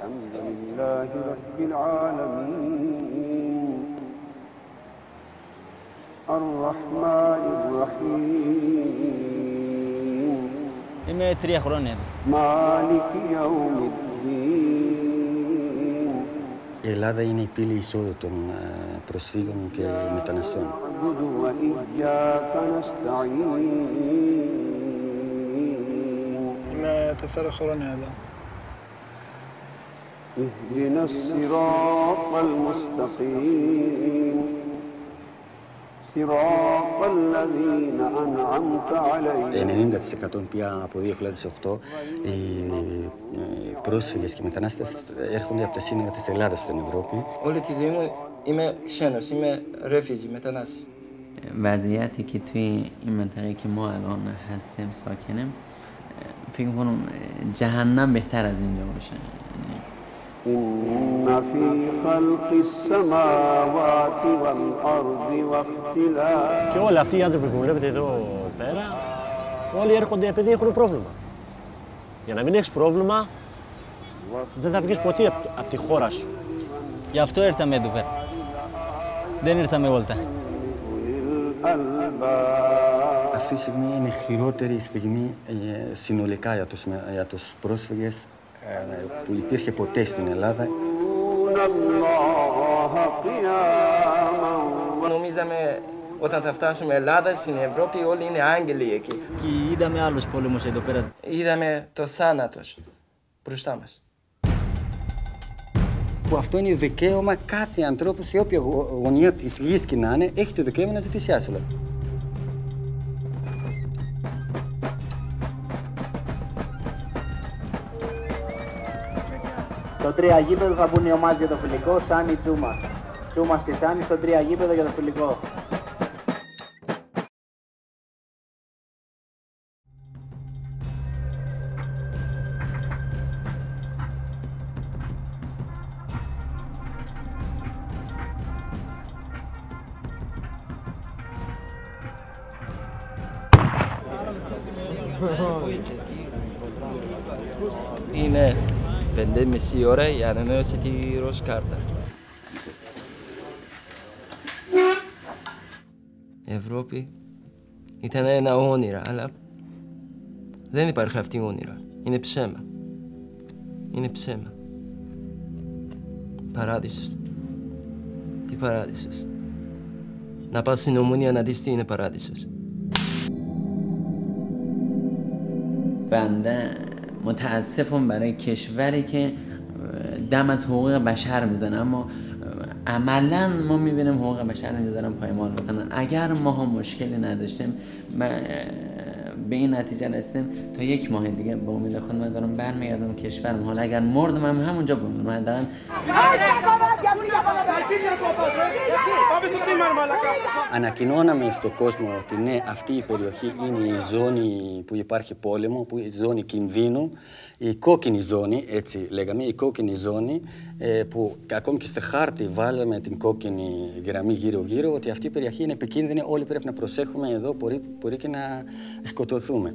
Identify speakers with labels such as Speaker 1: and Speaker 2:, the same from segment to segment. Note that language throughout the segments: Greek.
Speaker 1: الحمد لله رب العالمين الرحمن الرحيم
Speaker 2: Είμαι 3 χρόνια εδώ.
Speaker 1: مالك يوم الدين.
Speaker 3: Η Ελλάδα είναι η πύλη εισόδου των προσφύγων και μεταναστών.
Speaker 1: نعبد وإياك نستعين.
Speaker 4: Είμαι 4 χρόνια εδώ.
Speaker 1: اهدنا الصراط المستقيم صراط الذين أنعمت عليهم.
Speaker 3: 90% πια από 2008 οι πρόσφυγες και οι μετανάστες έρχονται από τα σύνορα της Ελλάδας στην Ευρώπη.
Speaker 5: Όλη τη ζωή μου είμαι ξένος, είμαι refugee, μετανάστης.
Speaker 6: وضعیتی که توی این منطقه که ما الان هستیم ساکنیم فکر می‌کنم جهنم بهتر از اینجا باشه.
Speaker 1: إن في خلق السماوات والأرض واختلاف.
Speaker 7: Και όλοι αυτοί οι άνθρωποι που βλέπετε εδώ πέρα, όλοι έρχονται επειδή έχουν πρόβλημα. Για να μην έχεις πρόβλημα, δεν θα βγεις ποτέ από τη χώρα σου.
Speaker 2: Γι' αυτό ήρθαμε εδώ πέρα. Δεν ήρθαμε όλτα.
Speaker 3: Αυτή η στιγμή είναι η χειρότερη στιγμή συνολικά για τους πρόσφυγες που υπήρχε ποτέ στην Ελλάδα.
Speaker 5: Νομίζαμε όταν θα φτάσουμε Ελλάδα, στην Ευρώπη, όλοι είναι άγγελοι εκεί.
Speaker 2: Και είδαμε άλλους πόλεμους εδώ πέρα.
Speaker 5: Είδαμε το θάνατος μπροστά μας.
Speaker 3: Που αυτό είναι δικαίωμα κάθε ανθρώπου σε όποια γωνία της γης και να είναι, έχει το δικαίωμα να ζητήσει άσυλο.
Speaker 8: Στο 3 γήπεδο θα μπουν οι ομάδες για το φιλικό, Σάνι Τσούμας. Τσούμας και Σάνι στο 3 γήπεδο για το φιλικό.
Speaker 5: Είναι 5:30 ώρα η ανανέωση τη ροζ κάρτα. Η Ευρώπη ήταν ένα όνειρο, αλλά δεν υπάρχει αυτή όνειρο. Είναι ψέμα. Είναι ψέμα. Παράδεισος. Τι παράδεισος? Να πας στην Ομόνια να δεις τι είναι παράδεισος.
Speaker 6: بنده متاسفم برای کشوری که دم از حقوق بشر میزنه اما عملا ما میبینیم حقوق بشر اینجا دارن پایمال میکنن. اگر ماها مشکلی نداشتیم به این نتیجه رسیدیم تا 1 ماه دیگه به امید خود من دارم برمیگردم کشورم. حالا اگر مردم هم همونجا بمونم حداقل
Speaker 3: Ανακοινώναμε στον κόσμο ότι ναι, αυτή η περιοχή είναι η ζώνη που υπάρχει πόλεμο, που είναι η ζώνη κινδύνου, η κόκκινη ζώνη, έτσι λέγαμε, η κόκκινη ζώνη, που ακόμη και στο χάρτη βάλαμε την κόκκινη γραμμή γύρω-γύρω, ότι αυτή η περιοχή είναι επικίνδυνη, όλοι πρέπει να προσέχουμε εδώ, μπορεί και να σκοτωθούμε.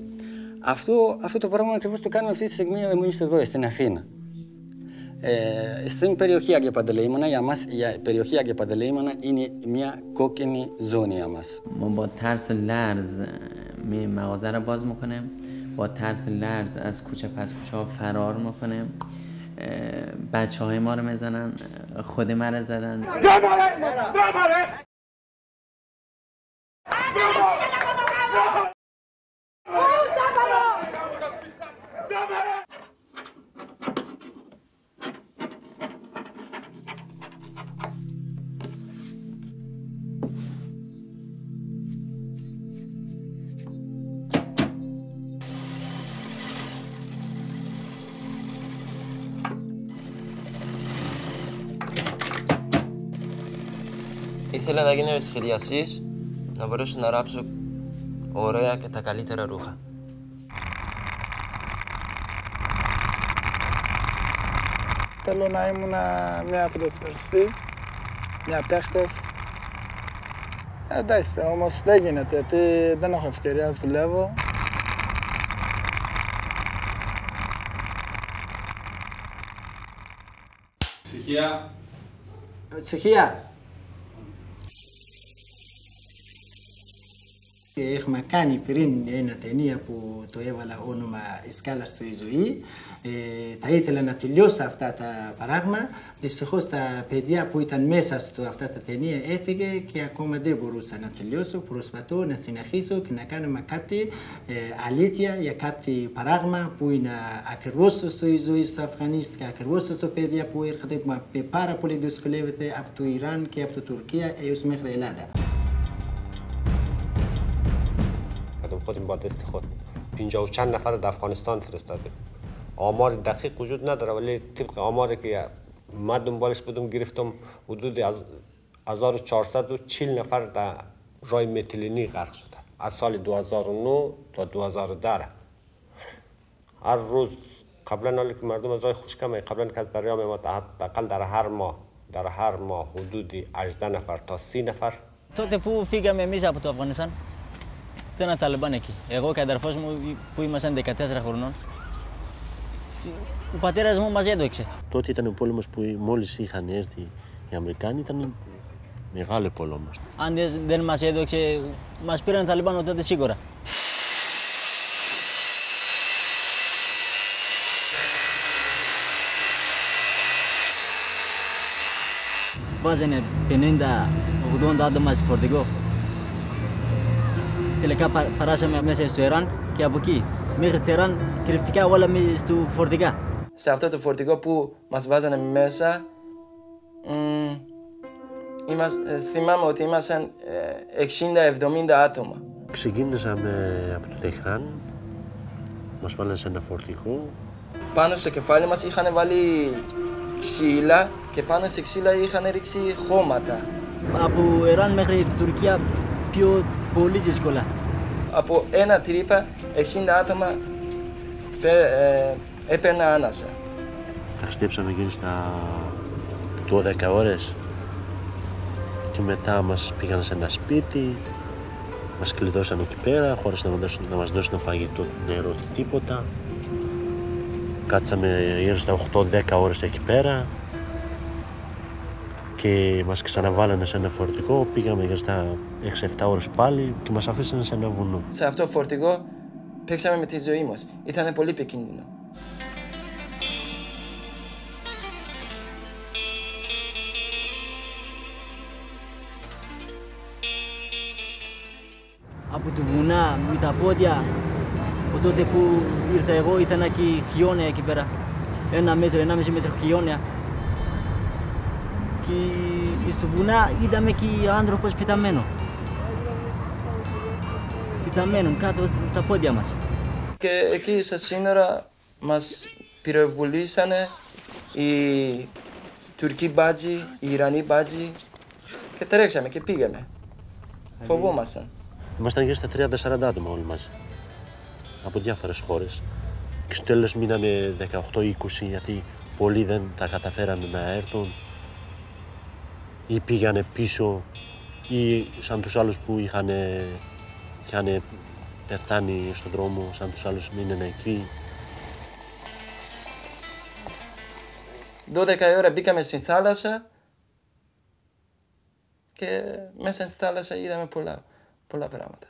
Speaker 3: Αυτό το πράγμα ακριβώς το κάνουμε αυτή τη στιγμή εμείς εδώ, στην Αθήνα. Στην περιοχή Αγία Παντελεήμονα, για μας η περιοχή Αγία Παντελεήμονα είναι μια κόκκινη ζώνη για μας.
Speaker 6: ما با ترس و لرز مغازه رو باز میکنیم، با ترس و لرز از کوچه پس کوچه ها فرار میکنیم. بچه های ما رو میزنن، خود ما رو زدن.
Speaker 5: Ήθελα να γίνω σχεδιαστής, να μπορέσω να ράψω ωραία και τα καλύτερα ρούχα.
Speaker 4: Θέλω να ήμουν μια πρωτοσφαιριστή, μια παίχτες. Εντάξει, όμως δεν γίνεται, γιατί δεν έχω ευκαιρία, δουλεύω.
Speaker 9: Ψυχία.
Speaker 10: Ψυχία. Έχουμε κάνει πριν ένα ταινία που το έβαλα όνομα «Η σκάλα στη ζωή». Θα ήθελα να τελειώσω αυτά τα πράγματα. Δυστυχώς τα παιδιά που ήταν μέσα σε αυτά τα ταινία έφυγε και ακόμα δεν μπορούσα να τελειώσω. Προσπαθώ να συνεχίσω και να κάνουμε κάτι αλήθεια για κάτι πράγμα που είναι ακριβώς στη ζωή στο Αφγανιστάν, ακριβώς στο παιδιά που έρχονται, που πάρα πολύ δυσκολεύεται από το Ιράν και από το Τουρκία έως μέχρι Ελλάδα.
Speaker 11: خودم با دست خود 50 و چند نفر در افغانستان فرستادیم. آمار دقیق وجود نداره ولی طبق آماری که ما دنبالش بودم گرفتم حدود از 1440 نفر در رای متیلینی غرق شده از سال 2009 تا 2010. هر روز قبلا حالی که مردم از رای خشکم قبلا که از دریا میومد حداقل در هر ماه حدود 18 نفر تا 30 نفر.
Speaker 2: Τότε που φύγαμε εμείς από το Αφγανιστάν, ήταν Ταλιμπάν εκεί. Εγώ και αδερφός μου που ήμασταν 14 χρονών. Ο πατέρας μου μας έντοξε.
Speaker 7: Τότε ήταν ο πόλεμος που μόλις είχαν έρθει οι Αμερικάνοι, ήταν μεγάλο πόλεμος.
Speaker 2: Αν δεν μας έντοξε, μας πήραν Ταλιμπάν τότε σίγουρα. Βάζανε 50-80 άτομα στο φορτηγό. Τελικά παράσαμε μέσα στο Ιράν και από εκεί μέχρι Τεράν κρυφτικά όλα στο φορτηγά.
Speaker 5: Σε αυτό το φορτηγό που μας βάζανε μέσα, θυμάμαι ότι ήμασταν 60-70 άτομα.
Speaker 7: Ξεκίνησαμε από το Τεχράν, μας βάλανε σε ένα φορτηγό.
Speaker 5: Πάνω στο κεφάλι μας είχαν βάλει ξύλα και πάνω σε ξύλα είχαν ρίξει χώματα.
Speaker 2: Από Ιράν μέχρι Τουρκία πιο πολύ δύσκολα.
Speaker 5: Από ένα τρύπα 60 άτομα έπαιρνα άνασα.
Speaker 7: Ταξιδέψαμε γύρω στα 12 ώρες και μετά μας πήγαν σε ένα σπίτι, μας κλειδώσαν εκεί πέρα χωρίς να μας δώσουν φαγητό, νερό, τίποτα. Κάτσαμε γύρω στα 8-10 ώρες εκεί πέρα και μας ξαναβάλανε σε ένα φορτηγό, πήγαμε για στα 6-7 ώρες πάλι και μας αφήσανε σε ένα βουνό.
Speaker 5: Σε αυτό το φορτηγό παίξαμε με τη ζωή μας. Ήταν πολύ επικίνδυνο.
Speaker 2: Από τη βουνά με τα πόδια, από τότε που ήρθα εγώ ήταν και χιόνια εκεί πέρα. 1 μέτρο, 1,5 μέτρο χιόνια. Και στο βουνά είδαμε και άνθρωπος πεταμένο. Πεταμένο κάτω στα πόδια μας.
Speaker 5: Και εκεί στα σύνορα μας πυροβολήσανε οι Τουρκοί μπάτζοι, οι Ιρανοί μπάτζοι και τρέξαμε και πήγαμε. Φοβόμασταν.
Speaker 7: Ήμασταν γύρω στα 30-40 άτομα όλοι μαζί, από διάφορες χώρες. Και στο τέλος μείναμε 18-20 γιατί πολλοί δεν τα καταφέρανε να έρθουν ή πήγανε πίσω ή σαν τους άλλους που είχαν πεθάνει στον δρόμο, σαν τους άλλους μείνανε εκεί.
Speaker 5: 12 ώρα μπήκαμε στην θάλασσα και μέσα στη θάλασσα είδαμε πολλά πράγματα.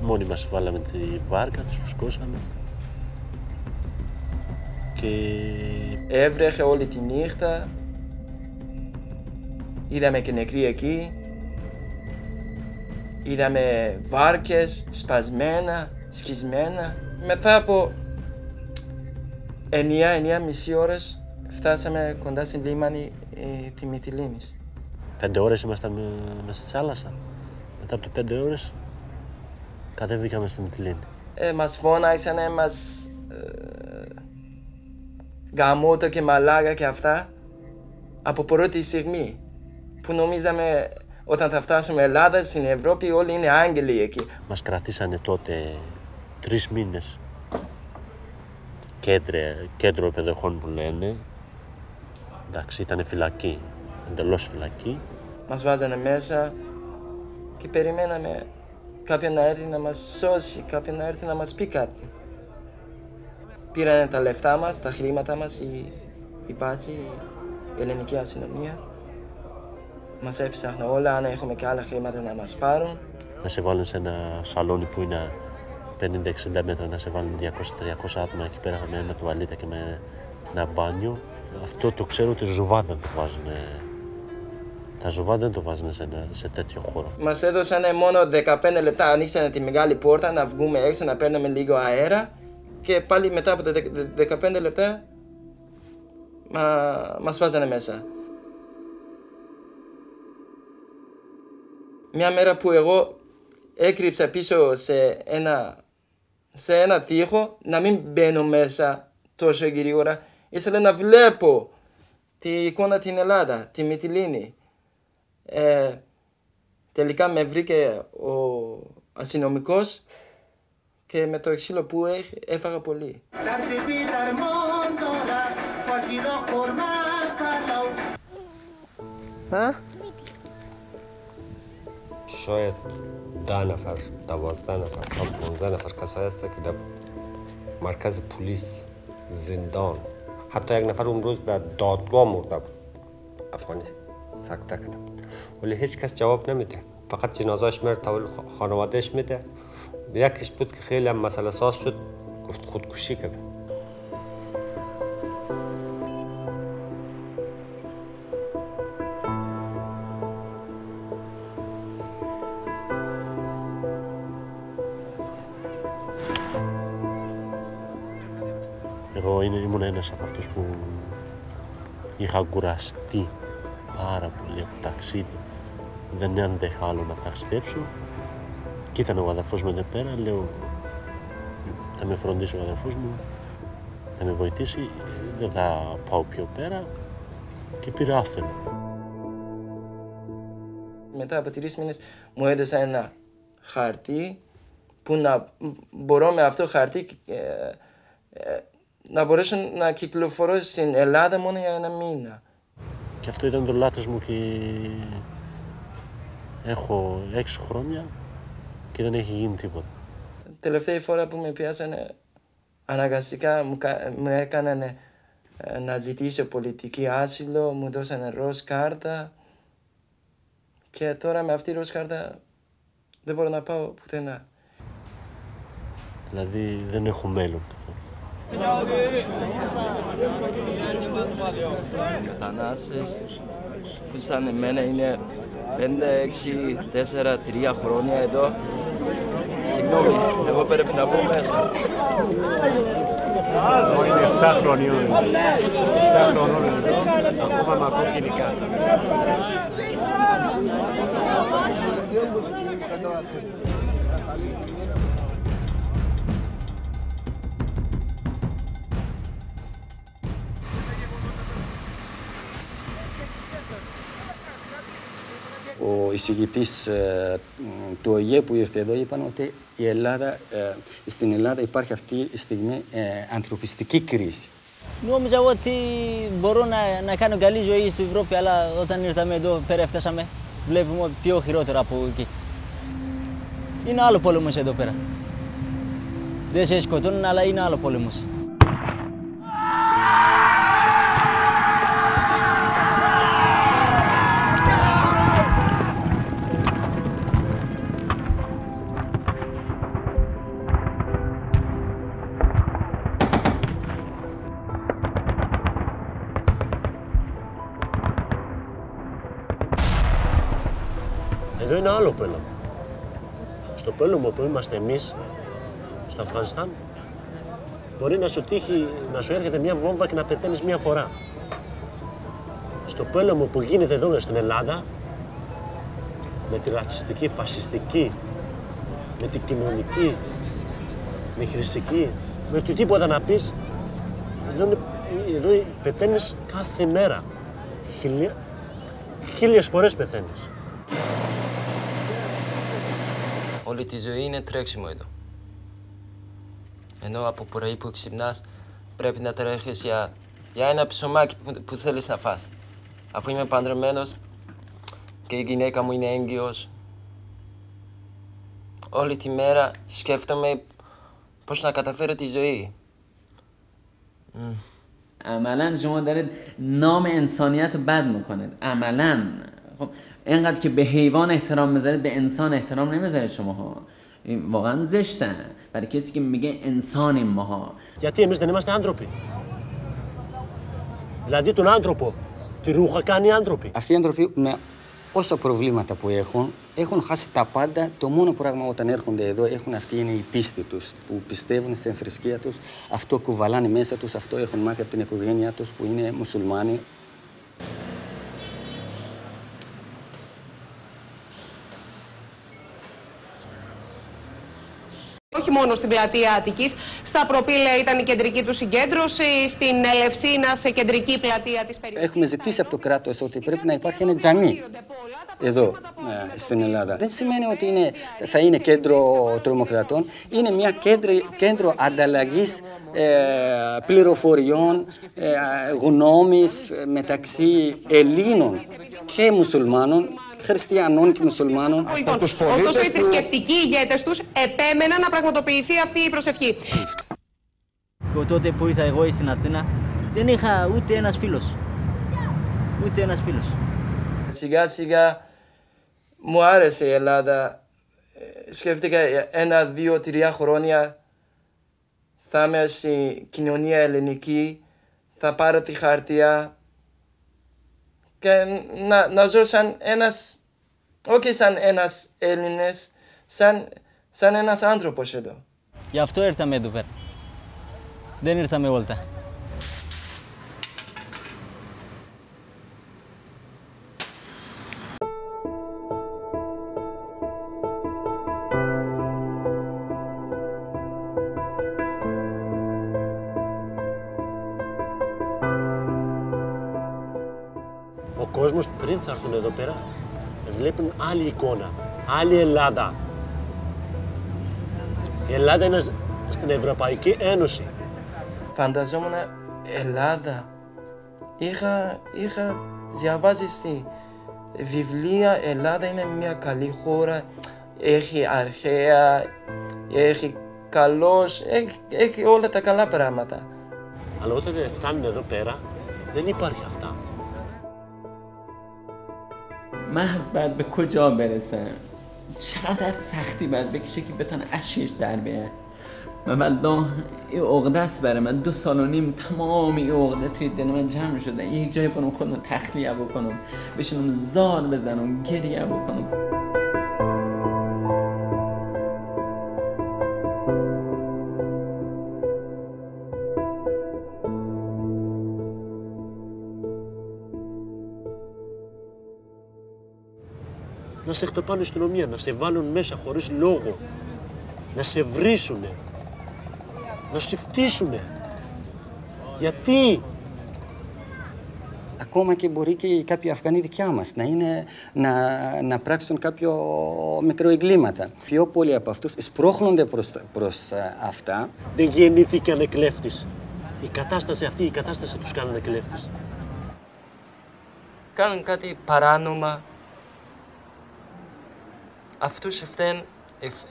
Speaker 7: Μόνοι μας βάλαμε τη βάρκα, τους φουσκώσαμε και...
Speaker 5: Έβρεχε όλη τη νύχτα, είδαμε και νεκροί εκεί, είδαμε βάρκες σπασμένα, σκισμένα. Μετά από 9-9,5 ώρες φτάσαμε κοντά στην λίμανη τη Μυτιλήνης.
Speaker 7: 5 ώρες ήμασταν μέσα στη θάλασσα. Μετά από 5 ώρες κατέβηκαμε στη Μυτιλήνη.
Speaker 5: Μας φώναξανε, μας γαμώτο και μαλάκα και αυτά από πρώτη στιγμή που νομίζαμε όταν θα φτάσουμε Ελλάδα, στην Ευρώπη, όλοι είναι άγγελοι εκεί.
Speaker 7: Μας κρατήσανε τότε 3 μήνες. Κέντρο επεδοχών που λένε. Εντάξει, ήταν φυλακή, εντελώς φυλακή.
Speaker 5: Μας βάζανε μέσα, και περιμέναμε κάποιον να έρθει να μας σώσει, κάποιον να έρθει να μας πει κάτι. Πήρανε τα λεφτά μας, τα χρήματα μας, η μπάτσι, η ελληνική αστυνομία. Μας έψαχναν όλα, αν έχουμε και άλλα χρήματα να μας πάρουν.
Speaker 7: Να σε βάλουν σε ένα σαλόνι που είναι 50-60 μέτρα, να σε βάλουν 200-300 άτομα εκεί πέρα με ένα τουαλίτα και με ένα μπάνιο. Αυτό το ξέρω ότι ζουβά δεν το βάζουν. Τα ζουβά δεν το βάζουν σε τέτοιο χώρο.
Speaker 5: Μας έδωσαν μόνο 15 λεπτά, ανοίξανε τη μεγάλη πόρτα να βγούμε έξω, να παίρνουμε λίγο αέρα και πάλι μετά από τα 15 λεπτά μας βάζανε μέσα. Μια μέρα που εγώ έκρυψα πίσω σε ένα τοίχο, να μην μπαίνω μέσα τόσο γρήγορα, ήθελα να βλέπω τη εικόνα την Ελλάδα, τη Μυτιλήνη. Τελικά με βρήκε ο αστυνομικός και με το ξύλο που έφαγα πολύ.
Speaker 11: شاید 10 نفر 12 نفر تا 15 نفر کسایی هست که در مرکز پلیس زندان حتی یک نفر اون روز در دادگاه مرده بود افغانی سکته کرده بود ولی هیچ کس جواب نمیده فقط جنازه‌اش میره تا خانواده‌اش میده یکیش بود که خیلی هم مسئله ساز شد گفت خودکشی کرده
Speaker 7: Εγώ ήμουν ένας από αυτούς που είχα κουραστεί πάρα πολύ από το ταξίδι. Δεν άντεχα άλλο να ταξιδέψω. Και ήταν ο αδερφός μου εδώ πέρα, λέω θα με φροντίσει ο αδερφός μου, θα με βοηθήσει, δεν θα πάω πιο πέρα και πήρα άθελο.
Speaker 5: Μετά από 3 μήνες μου έδωσαν ένα χαρτί που να μπορώ με αυτό το χαρτί να μπορέσω να κυκλοφορώ στην Ελλάδα μόνο για 1 μήνα.
Speaker 7: Και αυτό ήταν το λάθος μου και έχω 6 χρόνια και δεν έχει γίνει τίποτα.
Speaker 5: Τελευταία φορά που με πιάσανε αναγκαστικά μου έκαναν να ζητήσω πολιτική άσυλο, μου δώσανε ροζ κάρτα και τώρα με αυτή τη ροζ κάρτα δεν μπορώ να πάω πουθενά.
Speaker 7: Δηλαδή δεν έχω μέλλον καθόλου.
Speaker 5: Οι μετανάστες που σαν εμένα είναι 5, 6, 4, 3 χρόνια εδώ. Συγγνώμη, εγώ πρέπει να μπω μέσα.
Speaker 11: Εγώ είμαι 7 χρονών. 7 χρονών εδώ, ακόμα με ακούω κινικά.
Speaker 3: Ο εισηγητής του ΟΗΕ που ήρθε εδώ είπαν ότι στην Ελλάδα υπάρχει αυτή τη στιγμή ανθρωπιστική κρίση.
Speaker 2: Νόμιζα ότι μπορώ να κάνω καλή ζωή στην Ευρώπη, αλλά όταν ήρθαμε εδώ πέρα φτάσαμε, βλέπουμε πιο χειρότερα από εκεί. Είναι άλλο πόλεμος εδώ πέρα. Δεν σε σκοτώνουν, αλλά είναι άλλο πόλεμος.
Speaker 7: Εδώ είναι άλλο πόλεμο. Στο πόλεμο που είμαστε εμείς, στο Αφγανιστάν, μπορεί να σου τύχει να σου έρχεται μια βόμβα και να πεθαίνεις μια φορά. Στο πόλεμο που γίνεται εδώ στην Ελλάδα, με τη ρατσιστική, φασιστική, με την κοινωνική, με χρηστική, με οτιδήποτε να πεις, εδώ πεθαίνεις κάθε μέρα. Χίλιες φορές πεθαίνεις.
Speaker 5: Όλη τη ζωή είναι τρέξιμο εδώ. Ενώ από πρωί που ξυπνάς πρέπει να τρέχεις για ένα ψωμάκι που θέλεις να φας. Αφού είμαι παντρεμένος και η γυναίκα μου είναι έγκυος, όλη τη μέρα σκέφτομαι πώς να καταφέρω τη ζωή.
Speaker 6: عملاً شما دارید نام انسانیت رو بد میکنید. عملاً خب اینقدر که به حیوان احترام میذارید به انسان احترام نمیذارید شماها. این واقعا زشته برای کسی که میگه انسانیم ماها.
Speaker 7: Γιατί εμείς δεν είμαστε άνθρωποι. Δηλαδή τον άνθρωπο, τη ρούχα κάνει άνθρωποι.
Speaker 3: Αυτοί οι άνθρωποι με όσα προβλήματα που έχουν χάσει τα πάντα. Το μόνο πράγμα όταν έρχονται εδώ αυτή είναι η πίστη τους, που πιστεύουν στην θρησκεία τους, αυτό κουβαλάνε μέσα τους, αυτό έχουν μάθει από την οικογένειά τους που είναι μουσουλμάνοι.
Speaker 9: Όχι μόνο στην πλατεία Αττικής, στα Προπήλαια ήταν η κεντρική του συγκέντρωση, στην Ελευσίνα σε κεντρική πλατεία της περιοχής.
Speaker 3: Έχουμε ζητήσει από το κράτος ότι πρέπει να υπάρχει ένα τζαμί εδώ στην Ελλάδα. Δεν σημαίνει ότι θα είναι κέντρο τρομοκρατών, είναι μια κέντρο ανταλλαγής πληροφοριών, γνώμης μεταξύ Ελλήνων και μουσουλμάνων, χριστιανών και μουσουλμάνων.
Speaker 9: Ωστόσο, οι θρησκευτικοί ηγέτες τους επέμεναν να πραγματοποιηθεί αυτή η προσευχή.
Speaker 2: Τότε που ήρθα εγώ στην Αθήνα, δεν είχα ούτε ένας φίλος. Ούτε ένας φίλος.
Speaker 5: Σιγά σιγά μου άρεσε η Ελλάδα. Σκέφτηκα 1, 2, 3 χρόνια θα είμαι στη κοινωνία ελληνική, θα πάρω τη χαρτιά και να ζω σαν ένας, όχι σαν ένας Έλληνες, σαν ένας άνθρωπος εδώ.
Speaker 2: Γι' αυτό ήρθαμε εδώ πέρα. Δεν ήρθαμε βόλτα.
Speaker 7: Ο κόσμος πριν θα έρθουν εδώ πέρα βλέπουν άλλη εικόνα, άλλη Ελλάδα. Η Ελλάδα είναι στην Ευρωπαϊκή Ένωση.
Speaker 5: Φανταζόμουν Ελλάδα. Είχα διαβάσει στη βιβλία Ελλάδα είναι μια καλή χώρα, έχει αρχαία, έχει καλός, έχει όλα τα καλά πράγματα.
Speaker 7: Αλλά όταν φτάνουν εδώ πέρα δεν υπάρχει αυτά.
Speaker 6: مرد باید به کجا برسه؟ چقدر سختی باید بکشه که بتونه اشکش در بیاره و بعد این عقده است برای من 2.5 سال تمام این عقده توی دل من جمع شده. یک جایی برم خودم تخلیه بکنم، بشینم زار بزنم، گریه بکنم.
Speaker 7: Να σε χτυπάνε αστυνομία, να σε βάλουν μέσα χωρίς λόγο, να σε βρίσουνε, να σε φτύσουνε. Γιατί?
Speaker 3: Ακόμα και μπορεί και κάποιοι Αφγανοί δικιά μας να πράξουν κάποιο μικρό εγκλήματα. Πιο πολλοί από αυτούς σπρώχνονται προς αυτά.
Speaker 7: Δεν γεννήθηκαν κλέφτης. Η κατάσταση τους κάνανε κλέφτης.
Speaker 5: Κάνουν κάτι παράνομα. Αυτούς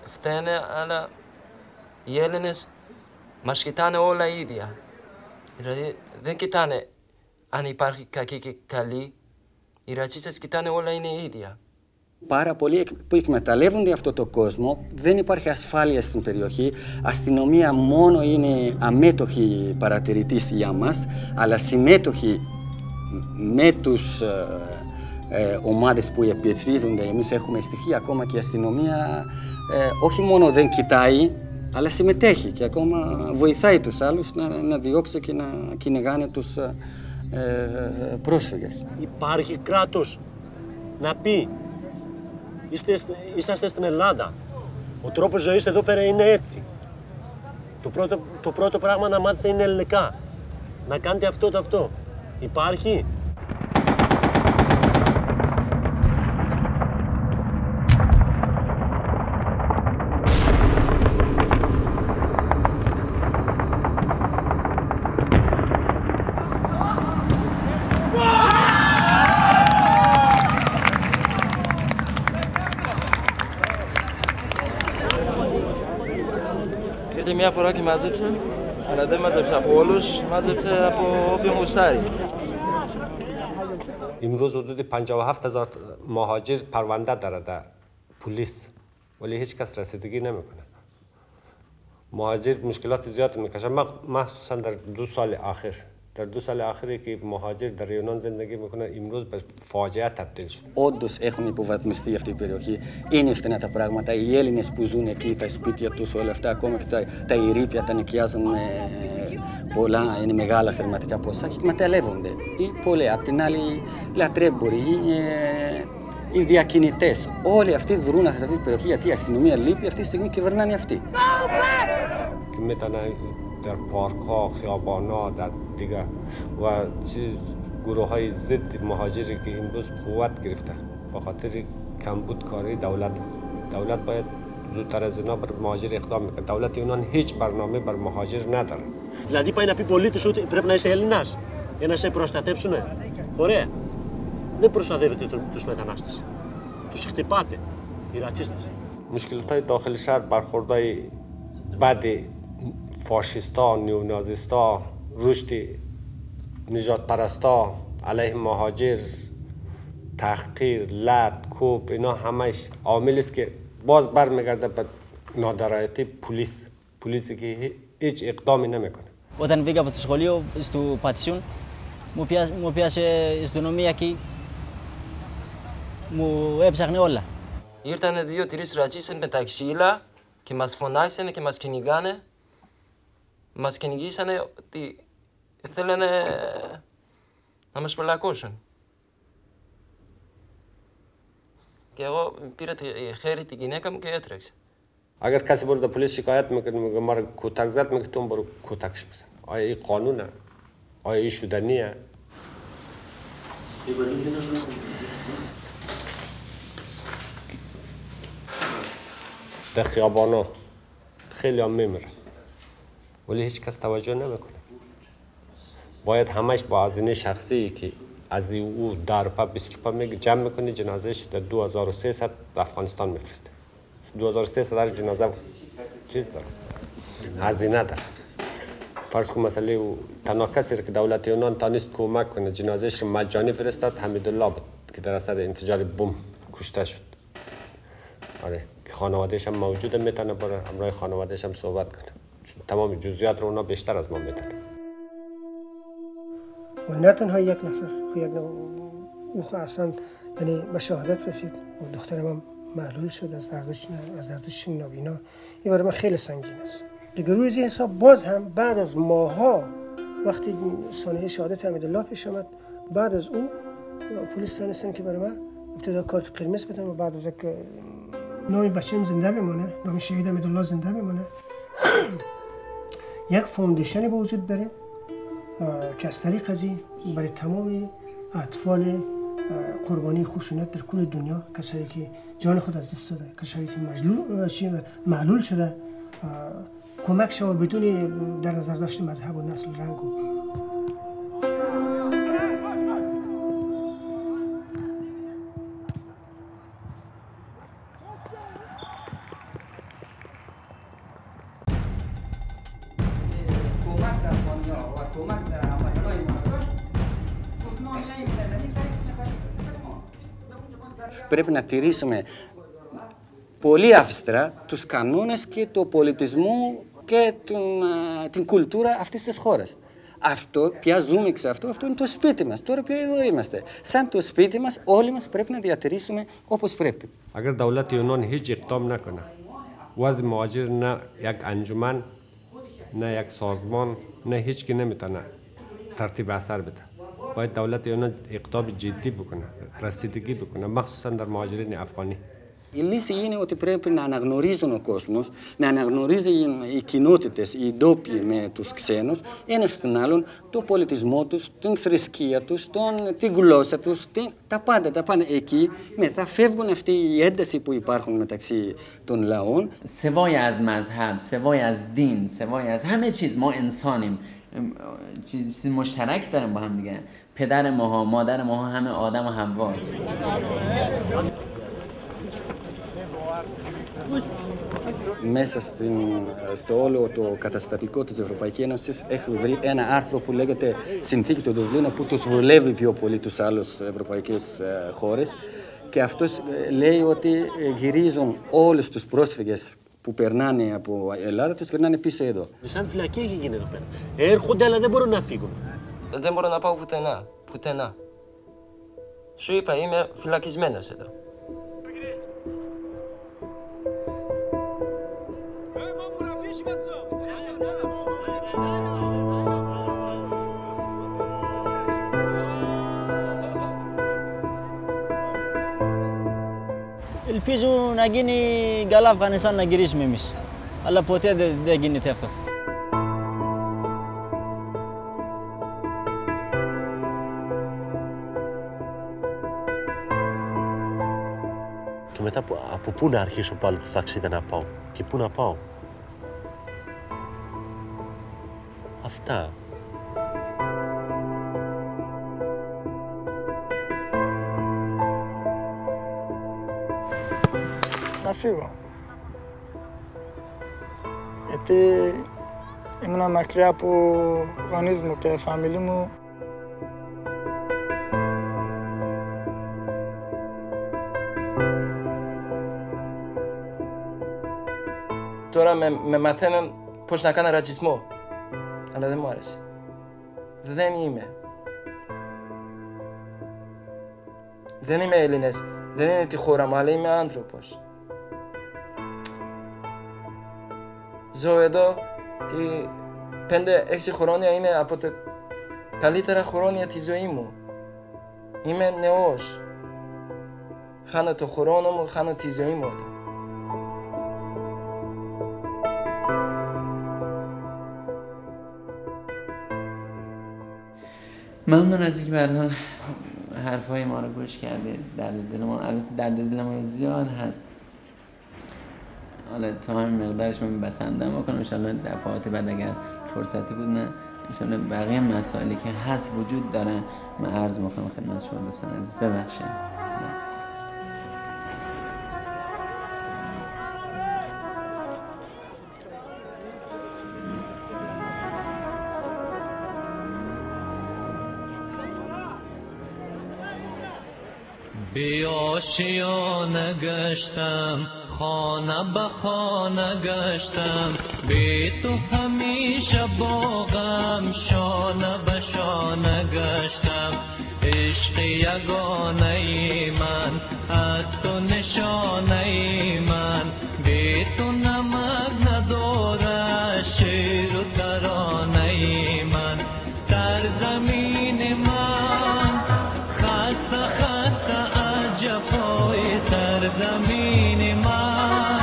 Speaker 5: φταίνε, αλλά οι Έλληνες μας κοιτάνε όλα ίδια. Δηλαδή δεν κοιτάνε αν υπάρχει κακή και καλή. Οι ρατσίστες κοιτάνε όλα είναι ίδια.
Speaker 3: Πάρα πολλοί που εκμεταλλεύονται αυτό το κόσμο, δεν υπάρχει ασφάλεια στην περιοχή. Αστυνομία μόνο είναι αμέτωχη παρατηρητής για μας, αλλά συμμέτοχοι με τους ομάδες που επιευθύνονται. Εμείς έχουμε στοιχεία, ακόμα και η αστυνομία όχι μόνο δεν κοιτάει, αλλά συμμετέχει και ακόμα βοηθάει τους άλλους να διώξει και να κυνηγάνε τους πρόσφυγες.
Speaker 7: Υπάρχει κράτος να πει είσαστε στην Ελλάδα. Ο τρόπος ζωής εδώ πέρα είναι έτσι. Το πρώτο πράγμα να μάθετε είναι ελληνικά. Να κάνετε αυτό. Υπάρχει?
Speaker 5: Ήρθε μια φορά και μάζεψε, αλλά δεν μάζεψε από όλους, μάζεψε από όποιον γουστάρει.
Speaker 11: امروز حدود 57,000 مهاجر پرونده داره در پلیس ولی هیچ کس رسیدگی نمیکنه. مهاجر مشکلات زیاد میکشه مخصوصا در 2 سال آخر. در 2 سال آخری که مهاجر در یونان زندگی میکنه امروز به فاجعه تبدیل شده.
Speaker 3: Όντως έχουν υποβαθμιστεί αυτή η περιοχή. Είναι φθηνά τα πράγματα. Οι Έλληνες που ζουν εκεί, τα σπίτια τους, όλα αυτά, ακόμα και τα ηρήπια τα νοικιάζουν με πολλά, είναι μεγάλα χρηματικά ποσά και εκμεταλλεύονται. Ή πολλοί. Απ' την άλλη, λατρέμποροι, οι διακινητές. Όλοι αυτοί δρούν σε αυτή την περιοχή γιατί η αστυνομία λείπει, αυτή τη στιγμή κυβερνάνε αυτοί.
Speaker 11: که میتونن در پارک ها، خیابان ها، در دیگه و گروه های ضد مهاجری که امروز قوت گرفته به خاطر کمبود کاری دولت باید زودتر از اینا بر مهاجر اقدام میکنه. دولت یونان هیچ برنامه بر مهاجر نداره.
Speaker 7: Δηλαδή πάει να πει πολίτης ότι πρέπει να είσαι Έλληνας για να σε προστατέψουνε. Ωραία. Δεν προστατεύετε τους μετανάστες. Τους χτυπάτε οι ρατσίστες.
Speaker 11: مشکلات های داخل شهر برخوردهای بد فاشیستا، نیونازیستا، رشد نجات پرستا علیه مهاجر، تحقیر، لط، کوب اینا همش عاملی است که باز برمیگرده به نادرایتی پلیسی که هیچ اقدامی نمیکنه.
Speaker 2: Όταν βγήκα από το σχολείο στο Πατσιούν, μου πιάσε η αστυνομία εκεί, μου έψαχνε όλα.
Speaker 5: Ήρθανε 2-3 ρατσίστες με τα ξύλα και μας φωνάξανε και μας κυνηγάνε. Μας κυνηγήσανε ότι θέλανε να μας πελακώσουν. Και εγώ πήρα χέρι την γυναίκα μου και έτρεξα.
Speaker 11: اگر کسی برو در پلیس شکایت میکنه میگه ما رو کتک زد میگه تو برو کتکش بزن. آیا این قانونه؟ آیا این شدنیه؟ در خیابانا خیلی هم میمیرن ولی هیچ کس توجه نمیکنه. باید همش با هزینه شخصی که از او 10 روپیه 20 روپیه میگه جمع میکنه جنازهش در 2300 به افغانستان میفرسته. 2300 در جنازه چیز داره هزینه داره. فرض کن مثلا تنها کسی که دولت یونان تانست کمک کنه جنازهش مجانی فرستاد حمیدالله بود که در اثر انفجار بمب کشته شد. آره که خانواده‌اش هم موجوده میتونه برای همراه خانواده‌اش هم صحبت کنه. چون تمام جزئیات رو اونا بیشتر از ما میدونن.
Speaker 12: و نه تنها یک نفر او اصلا یعنی به شهادت رسید و دخترم هم معلول شد از زردشت نابینا. این برای من خیلی سنگین است. دیگه روی این حساب باز هم بعد از ماها وقتی سانحه شهادت حمیدالله پیش آمد بعد از او پلیس دانستن که برای من ابتدا کارت قرمز بدن و بعد از یک نام بچه‌م زنده بمانه، نام شهید حمیدالله زنده بمانه. یک فاوندیشنی به وجود بریم که از طریق از این برای تمام اطفال قربانی خشونت در کل دنیا، کسایی که جان خود از دست داده، کسایی که معلول شده، کمک شود بدون در نظر داشت مذهب و نسل و رنگ و
Speaker 3: Πρέπει να τηρήσουμε πολύ αυστηρά τους κανόνες και το πολιτισμό και την κουλτούρα αυτής της χώρας. Αυτό, πια ζούμε σε αυτό, αυτό είναι το σπίτι μας. Τώρα πια εδώ είμαστε. Σαν το σπίτι μας, όλοι μας πρέπει να διατηρήσουμε όπως πρέπει.
Speaker 11: اگر دولت یونان هیچ اقدام نکنه وضع مهاجر نه یک انجمن نه یک سازمان نه هیچ کی نمیتونه ترتیب اثر بده. باید دولت یونان اقدام جدی بکنه، رسیدگی بکنه، مخصوصا در مهاجرین افغانی.
Speaker 3: Η λύση είναι ότι πρέπει να αναγνωρίζουν ο κόσμος, να αναγνωρίζει οι κοινότητες, οι ντόπιοι με τους ξένους, ένας τον άλλον, τον πολιτισμό τους, την θρησκεία τους, την γλώσσα τους, τα πάντα. Εκεί μετά φεύγουν αυτή η ένταση που υπάρχουν μεταξύ των λαών.
Speaker 6: سوای از مذهب، سوای از دین، سوای از همه چیز ما انسانیم. چیزی مشترک داریم با هم دیگه. پدر ماها، مادر ماها همه آدم و حواست.
Speaker 3: Μέσα στο όλο το καταστατικό της Ευρωπαϊκής Ένωσης έχει βρει ένα άρθρο που λέγεται Συνθήκη του Δουβλίνου, που τους βολεύει πιο πολύ τους άλλους ευρωπαϊκές χώρες, και αυτός λέει ότι γυρίζουν όλους τους πρόσφυγες που περνάνε από Ελλάδα, τους γυρνάνε πίσω εδώ.
Speaker 7: Σαν φυλακή έχει γίνει εδώ πέρα. Έρχονται αλλά δεν μπορούν να φύγουν.
Speaker 5: Δεν μπορώ να πάω πουθενά. Πουθενά. Σου είπα, είμαι φυλακισμένος εδώ.
Speaker 2: Ελπίζω να γίνει καλά Αφγανιστάν, να γυρίσουμε εμείς. Αλλά ποτέ δεν γίνεται αυτό.
Speaker 7: Και μετά από πού να αρχίσω πάλι το ταξίδι να πάω και πού να πάω. Αυτά.
Speaker 4: Να φύγω. Γιατί ήμουν μακριά από γονείς μου και φαμίλη μου.
Speaker 5: Τώρα με μαθαίνουν πώς να κάνω ρατσισμό. Αλλά δεν μου άρεσε. Δεν είμαι. Δεν είμαι Έλληνες. Δεν είναι τη χώρα μου, αλλά είμαι άνθρωπος. Ζω εδώ 5-6 χρόνια, είναι από τα καλύτερα χρόνια της ζωής μου. Είμαι νεός. Χάνω το χρόνο μου, χάνω τη ζωή μου εδώ.
Speaker 6: ممنون از اینکه به هر حال حرفای ما رو گوش کردید. درد دل ما، البته درد دل ما زیاد هست. حالا تا همین مقدارش من بسنده بکنم. ان شاءالله دفعات بعد اگر فرصتی بود نه ان شاءالله بقیه مسائلی که هست وجود داره من عرض میکنم خدمت شما دوستان عزیز. ببخشید.
Speaker 13: بی آشیانه گشتم خانه به خانه گشتم بی تو همیشه باغم شانه به شانه گشتم عشق یگانه ای من از تو نشانه ای من بی تو نمک نداره شعر و ترانه ای من سرزمین من خسته خسته جفای سرزمین من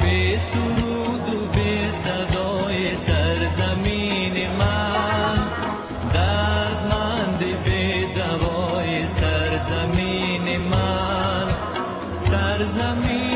Speaker 13: بی سرود و بی صدای سرزمین من دردمند بی دوای سرزمین من سرزمین